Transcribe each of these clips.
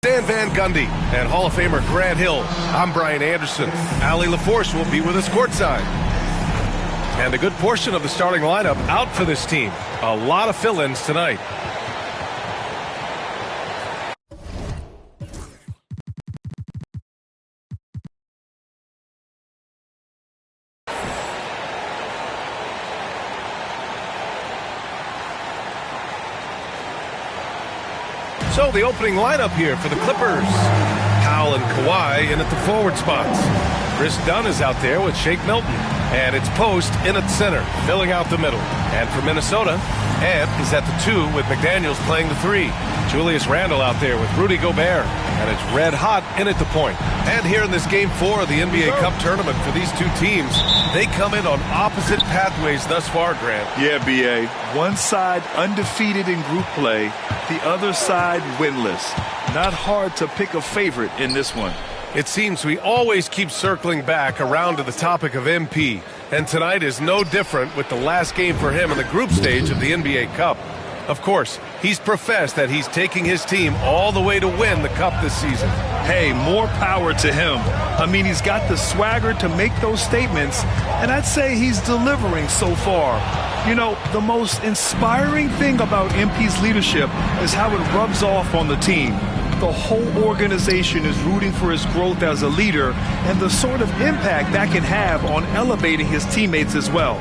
Dan Van Gundy and Hall of Famer Grant Hill. I'm Brian Anderson. Allie LaForce will be with us courtside. And a good portion of the starting lineup out for this team. A lot of fill-ins tonight. So the opening lineup here for the Clippers. Powell and Kawhi in at the forward spots. Chris Dunn is out there with Shake Milton. And it's Post in at center, filling out the middle. And for Minnesota, Ant is at the 2 with McDaniels playing the 3. Julius Randle out there with Rudy Gobert. And it's red hot in at the point. And here in this Game 4 of the NBA Cup tournament for these two teams, they come in on opposite pathways thus far, Grant. Yeah, B.A. One side undefeated in group play, the other side winless. Not hard to pick a favorite in this one. It seems we always keep circling back around to the topic of MP, and tonight is no different with the last game for him in the group stage of the NBA Cup. Of course, he's professed that he's taking his team all the way to win the Cup this season. Hey, more power to him. I mean, he's got the swagger to make those statements, and I'd say he's delivering so far. You know, the most inspiring thing about MP's leadership is how it rubs off on the team. The whole organization is rooting for his growth as a leader and the sort of impact that can have on elevating his teammates as well.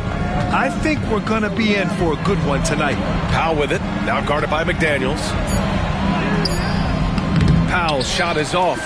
I think we're going to be in for a good one tonight. Powell with it, now guarded by McDaniels. Powell's shot is off.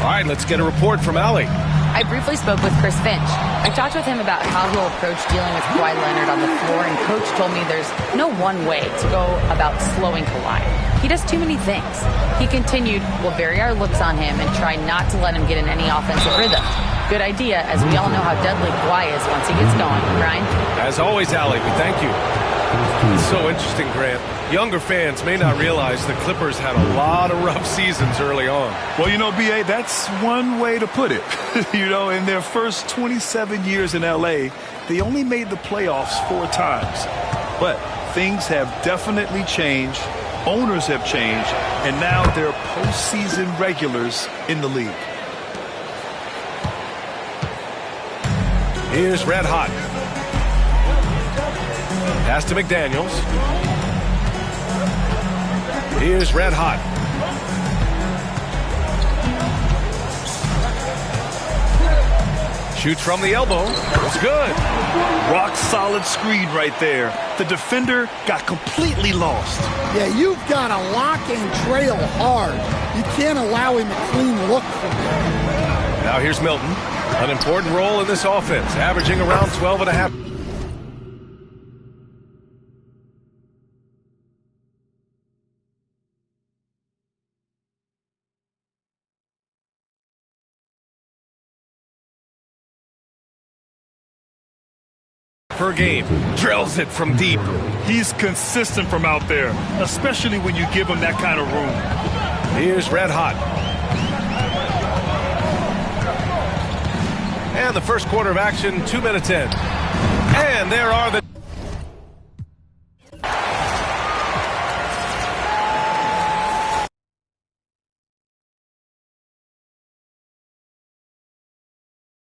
All right, let's get a report from Allie. I briefly spoke with Chris Finch. I talked with him about how he'll approach dealing with Kawhi Leonard on the floor, and Coach told me there's no one way to go about slowing Kawhi. He does too many things. He continued, we'll vary our looks on him and try not to let him get in any offensive rhythm. Good idea, as we all know how deadly Kawhi is once he gets going. Brian? As always, Allie, we thank you. It's so interesting, Grant. Younger fans may not realize the Clippers had a lot of rough seasons early on. Well, you know, B.A., that's one way to put it. You know, in their first 27 years in L.A., they only made the playoffs 4 times. But things have definitely changed. Owners have changed. And now they're postseason regulars in the league. Here's Red Hot. Pass to McDaniels. Here's Red Hot. Shoots from the elbow. It's good. Rock solid screen right there. The defender got completely lost. Yeah, you've got to lock and trail hard. You can't allow him a clean look from there. Now here's Milton. An important role in this offense, averaging around 12.5. Per game, drills it from deep. He's consistent from out there, especially when you give him that kind of room. Here's Red Hot. And the first quarter of action, 2 minutes in. And there are the